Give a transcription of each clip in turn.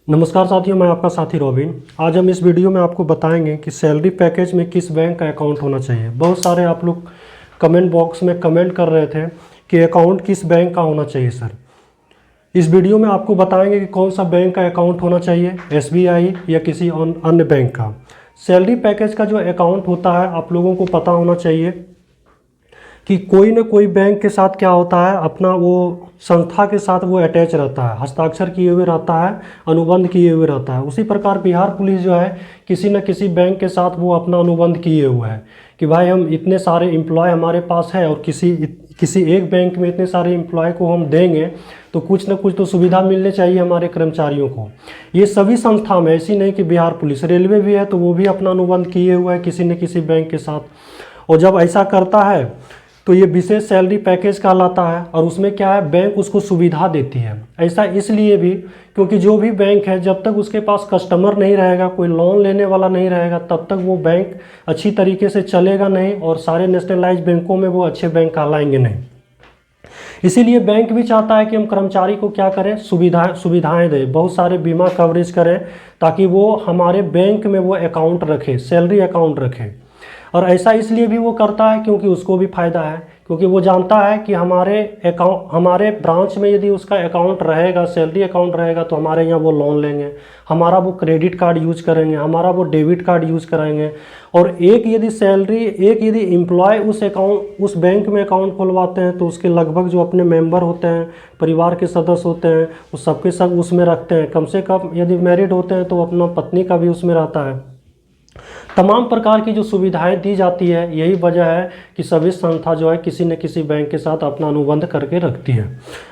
नमस्कार साथियों, मैं आपका साथी रॉबिन। आज हम इस वीडियो में आपको बताएंगे कि सैलरी पैकेज में किस बैंक का अकाउंट होना चाहिए। बहुत सारे आप लोग कमेंट बॉक्स में कमेंट कर रहे थे कि अकाउंट किस बैंक का होना चाहिए सर। इस वीडियो में आपको बताएंगे कि कौन सा बैंक का अकाउंट होना चाहिए, एसबीआई या किसी अन्य बैंक का। सैलरी पैकेज का जो अकाउंट होता है आप लोगों को पता होना चाहिए कि कोई ना कोई बैंक के साथ क्या होता है, अपना वो संस्था के साथ वो अटैच रहता है, हस्ताक्षर किए हुए रहता है, अनुबंध किए हुए रहता है। उसी प्रकार बिहार पुलिस जो है किसी न किसी बैंक के साथ वो अपना अनुबंध किए हुआ है कि भाई हम इतने सारे एम्प्लॉय हमारे पास है और किसी एक बैंक में इतने सारे एम्प्लॉय को हम देंगे तो कुछ ना कुछ तो सुविधा मिलनी चाहिए हमारे कर्मचारियों को। ये सभी संस्था में, ऐसी नहीं कि बिहार पुलिस, रेलवे भी है तो वो भी अपना अनुबंध किए हुआ है किसी न किसी बैंक के साथ। और जब ऐसा करता है तो ये विशेष सैलरी पैकेज कहलाता है। और उसमें क्या है, बैंक उसको सुविधा देती है। ऐसा इसलिए भी क्योंकि जो भी बैंक है जब तक उसके पास कस्टमर नहीं रहेगा, कोई लोन लेने वाला नहीं रहेगा, तब तक वो बैंक अच्छी तरीके से चलेगा नहीं और सारे नेशनलाइज बैंकों में वो अच्छे बैंक कहलाएंगे नहीं। इसीलिए बैंक भी चाहता है कि हम कर्मचारी को क्या करें, सुविधाएं दें, बहुत सारे बीमा कवरेज करें ताकि वो हमारे बैंक में वो अकाउंट रखे, सैलरी अकाउंट रखे। और ऐसा इसलिए भी वो करता है क्योंकि उसको भी फ़ायदा है, क्योंकि वो जानता है कि हमारे ब्रांच में यदि उसका अकाउंट रहेगा, सैलरी अकाउंट रहेगा, तो हमारे यहाँ वो लोन लेंगे, हमारा वो क्रेडिट कार्ड यूज करेंगे, हमारा वो डेबिट कार्ड यूज करेंगे। और एक यदि एम्प्लॉय उस बैंक में अकाउंट खुलवाते हैं तो उसके लगभग जो अपने मेंबर होते हैं, परिवार के सदस्य होते हैं, वो सबके सब उसमें रखते हैं। कम से कम यदि मैरिड होते हैं तो अपना पत्नी का भी उसमें रहता है। तमाम प्रकार की जो सुविधाएं दी जाती है, यही वजह है कि सभी संस्था जो है किसी न किसी बैंक के साथ अपना अनुबंध करके रखती है।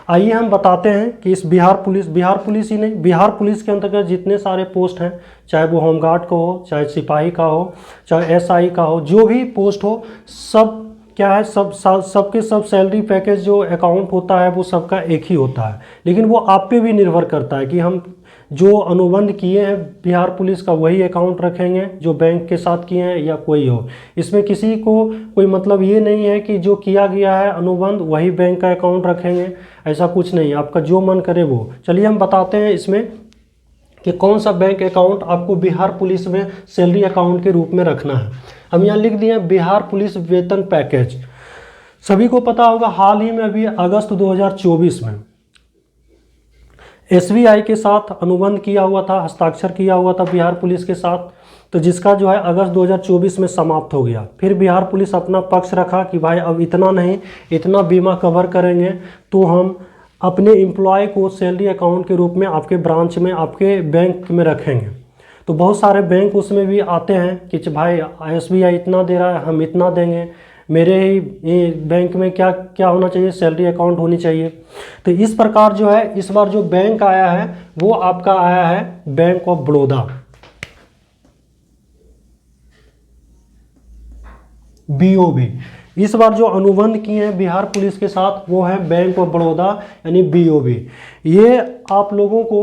आइए हम बताते हैं कि इस बिहार पुलिस ही नहीं, बिहार पुलिस के अंतर्गत जितने सारे पोस्ट हैं, चाहे वो होमगार्ड का हो, चाहे सिपाही का हो, चाहे एसआई का हो, जो भी पोस्ट हो, सब क्या है, सबके सब सैलरी पैकेज जो अकाउंट होता है वो सबका एक ही होता है। लेकिन वो आप पे भी निर्भर करता है कि हम जो अनुबंध किए हैं बिहार पुलिस का वही अकाउंट रखेंगे जो बैंक के साथ किए हैं या कोई हो। इसमें किसी को कोई मतलब ये नहीं है कि जो किया गया है अनुबंध वही बैंक का अकाउंट रखेंगे, ऐसा कुछ नहीं। आपका जो मन करे वो। चलिए हम बताते हैं इसमें कि कौन सा बैंक अकाउंट आपको बिहार पुलिस में सैलरी अकाउंट के रूप में रखना है। हम यहाँ लिख दिए बिहार पुलिस वेतन पैकेज। सभी को पता होगा, हाल ही में अभी अगस्त 2024 में एसबीआई के साथ अनुबंध किया हुआ था, हस्ताक्षर किया हुआ था बिहार पुलिस के साथ, तो जिसका जो है अगस्त 2024 में समाप्त हो गया। फिर बिहार पुलिस अपना पक्ष रखा कि भाई अब इतना नहीं, इतना बीमा कवर करेंगे तो हम अपने एम्प्लॉय को सैलरी अकाउंट के रूप में आपके ब्रांच में, आपके बैंक में रखेंगे। तो बहुत सारे बैंक उसमें भी आते हैं कि भाई एसबीआई इतना दे रहा है, हम इतना देंगे, मेरे ही बैंक में क्या क्या होना चाहिए, सैलरी अकाउंट होनी चाहिए। तो इस प्रकार जो है इस बार जो बैंक आया है वो आपका आया है बैंक ऑफ बड़ौदा, बीओबी। इस बार जो अनुबंध किए हैं बिहार पुलिस के साथ वो है बैंक ऑफ बड़ौदा यानी बीओबी। ये आप लोगों को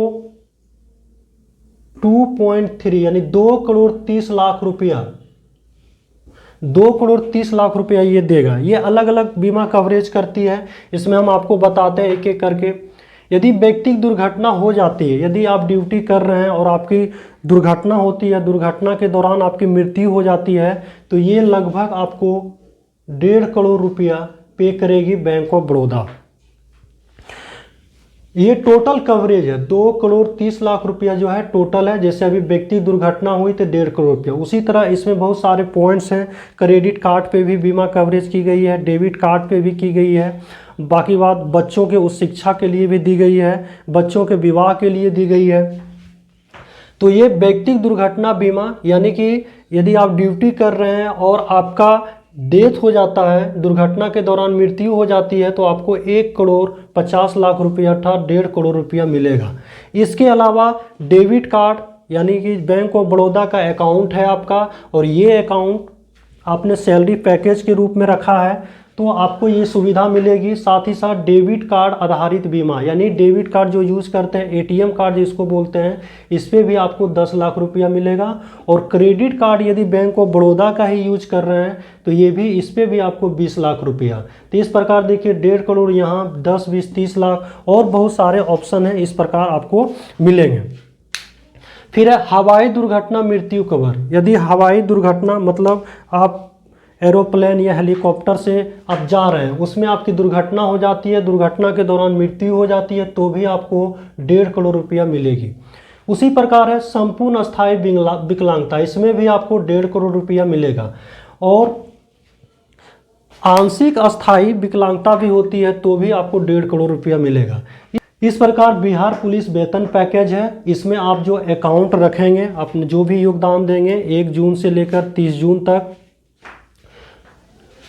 2.3 यानी 2,30,00,000 रुपया, 2,30,00,000 रुपया ये देगा। ये अलग अलग बीमा कवरेज करती है। इसमें हम आपको बताते हैं एक एक करके। यदि व्यक्तिगत दुर्घटना हो जाती है, यदि आप ड्यूटी कर रहे हैं और आपकी दुर्घटना होती है, दुर्घटना के दौरान आपकी मृत्यु हो जाती है, तो ये लगभग आपको 1.5 करोड़ रुपया पे करेगी बैंक ऑफ बड़ौदा। ये टोटल कवरेज है, 2,30,00,000 रुपया जो है टोटल है। जैसे अभी व्यक्ति दुर्घटना हुई तो 1.5 करोड़ रुपया। उसी तरह इसमें बहुत सारे पॉइंट्स हैं। क्रेडिट कार्ड पे भी बीमा कवरेज की गई है, डेबिट कार्ड पे भी की गई है। बाकी बात बच्चों के उस शिक्षा के लिए भी दी गई है, बच्चों के विवाह के लिए दी गई है। तो ये व्यक्तिगत दुर्घटना बीमा यानी कि यदि आप ड्यूटी कर रहे हैं और आपका डेथ हो जाता है, दुर्घटना के दौरान मृत्यु हो जाती है, तो आपको 1,50,00,000 रुपया अर्थात 1.5 करोड़ रुपया मिलेगा। इसके अलावा डेबिट कार्ड यानी कि बैंक ऑफ बड़ौदा का अकाउंट है आपका और ये अकाउंट आपने सैलरी पैकेज के रूप में रखा है तो आपको ये सुविधा मिलेगी। साथ ही साथ डेबिट कार्ड आधारित बीमा यानी डेबिट कार्ड जो यूज़ करते हैं, एटीएम कार्ड जिसको बोलते हैं, इस पर भी आपको 10 लाख रुपया मिलेगा। और क्रेडिट कार्ड यदि बैंक ऑफ बड़ौदा का ही यूज कर रहे हैं तो ये भी, इस पर भी आपको 20 लाख रुपया। तो इस प्रकार देखिए 1.5 करोड़ यहाँ, 10, 20, 30 लाख और बहुत सारे ऑप्शन हैं, इस प्रकार आपको मिलेंगे। फिर है हवाई दुर्घटना मृत्यु कवर। यदि हवाई दुर्घटना मतलब आप एरोप्लेन या हेलीकॉप्टर से आप जा रहे हैं, उसमें आपकी दुर्घटना हो जाती है, दुर्घटना के दौरान मृत्यु हो जाती है, तो भी आपको 1.5 करोड़ रुपया मिलेगी। उसी प्रकार है संपूर्ण अस्थायी विकलांगता, इसमें भी आपको 1.5 करोड़ रुपया मिलेगा। और आंशिक अस्थायी विकलांगता भी होती है तो भी आपको 1.5 करोड़ रुपया मिलेगा। इस प्रकार बिहार पुलिस वेतन पैकेज है। इसमें आप जो अकाउंट रखेंगे, अपने जो भी योगदान देंगे 1 जून से लेकर 30 जून तक,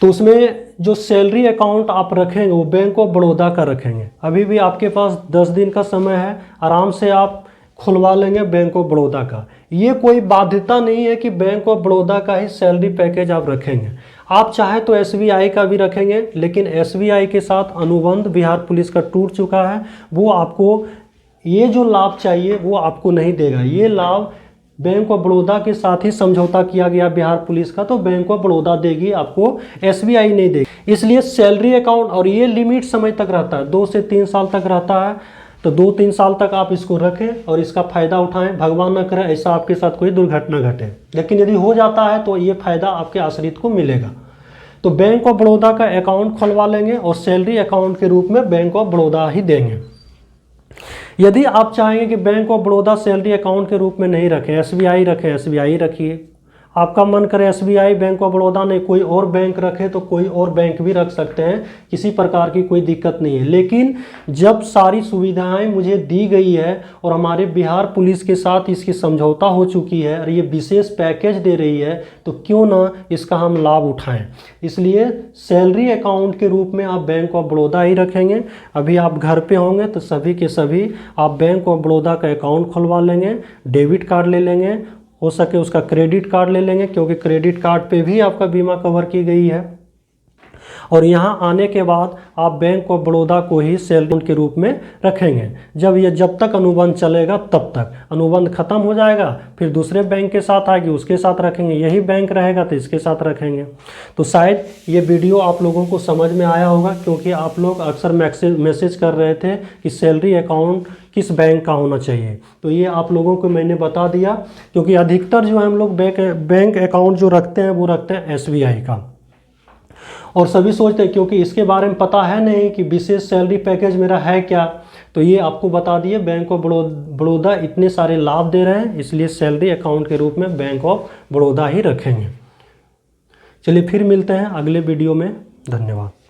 तो उसमें जो सैलरी अकाउंट आप रखेंगे वो बैंक ऑफ बड़ौदा का रखेंगे। अभी भी आपके पास 10 दिन का समय है, आराम से आप खुलवा लेंगे बैंक ऑफ बड़ौदा का। ये कोई बाध्यता नहीं है कि बैंक ऑफ बड़ौदा का ही सैलरी पैकेज आप रखेंगे। आप चाहे तो SBI का भी रखेंगे, लेकिन SBI के साथ अनुबंध बिहार पुलिस का टूट चुका है, वो आपको ये जो लाभ चाहिए वो आपको नहीं देगा। ये लाभ बैंक ऑफ बड़ौदा के साथ ही समझौता किया गया बिहार पुलिस का, तो बैंक ऑफ बड़ौदा देगी, आपको SBI नहीं देगी। इसलिए सैलरी अकाउंट, और ये लिमिट समय तक रहता है, 2 से 3 साल तक रहता है, तो 2-3 साल तक आप इसको रखें और इसका फ़ायदा उठाएं। भगवान न करे ऐसा आपके साथ कोई दुर्घटना घटे, लेकिन यदि हो जाता है तो ये फ़ायदा आपके आश्रित को मिलेगा। तो बैंक ऑफ बड़ौदा का अकाउंट खुलवा लेंगे और सैलरी अकाउंट के रूप में बैंक ऑफ बड़ौदा ही देंगे। यदि आप चाहेंगे कि bank of Baroda salary account के रूप में नहीं रखें, SBI रखें, SBI रखिए। आपका मन करे SBI बैंक ऑफ बड़ौदा नहीं कोई और बैंक रखे तो कोई और बैंक भी रख सकते हैं, किसी प्रकार की कोई दिक्कत नहीं है। लेकिन जब सारी सुविधाएं मुझे दी गई है और हमारे बिहार पुलिस के साथ इसकी समझौता हो चुकी है और ये विशेष पैकेज दे रही है, तो क्यों ना इसका हम लाभ उठाएं। इसलिए सैलरी अकाउंट के रूप में आप बैंक ऑफ बड़ौदा ही रखेंगे। अभी आप घर पे होंगे तो सभी के सभी आप बैंक ऑफ बड़ौदा का अकाउंट खुलवा लेंगे, डेबिट कार्ड ले लेंगे, हो सके उसका क्रेडिट कार्ड ले लेंगे, क्योंकि क्रेडिट कार्ड पे भी आपका बीमा कवर की गई है। और यहाँ आने के बाद आप बैंक ऑफ बड़ौदा को ही सैलरी के रूप में रखेंगे। जब तक अनुबंध चलेगा तब तक, अनुबंध खत्म हो जाएगा फिर दूसरे बैंक के साथ आएगी, उसके साथ रखेंगे, यही बैंक रहेगा तो इसके साथ रखेंगे। तो शायद ये वीडियो आप लोगों को समझ में आया होगा, क्योंकि आप लोग अक्सर मैसेज कर रहे थे कि सैलरी अकाउंट किस बैंक का होना चाहिए। तो ये आप लोगों को मैंने बता दिया, क्योंकि अधिकतर जो हम लोग बैंक अकाउंट जो रखते हैं वो रखते हैं SBI का। और सभी सोचते हैं क्योंकि इसके बारे में पता है नहीं कि विशेष सैलरी पैकेज मेरा है क्या, तो ये आपको बता दिए बैंक ऑफ बड़ौदा इतने सारे लाभ दे रहे हैं, इसलिए सैलरी अकाउंट के रूप में बैंक ऑफ बड़ौदा ही रखेंगे। चलिए फिर मिलते हैं अगले वीडियो में। धन्यवाद।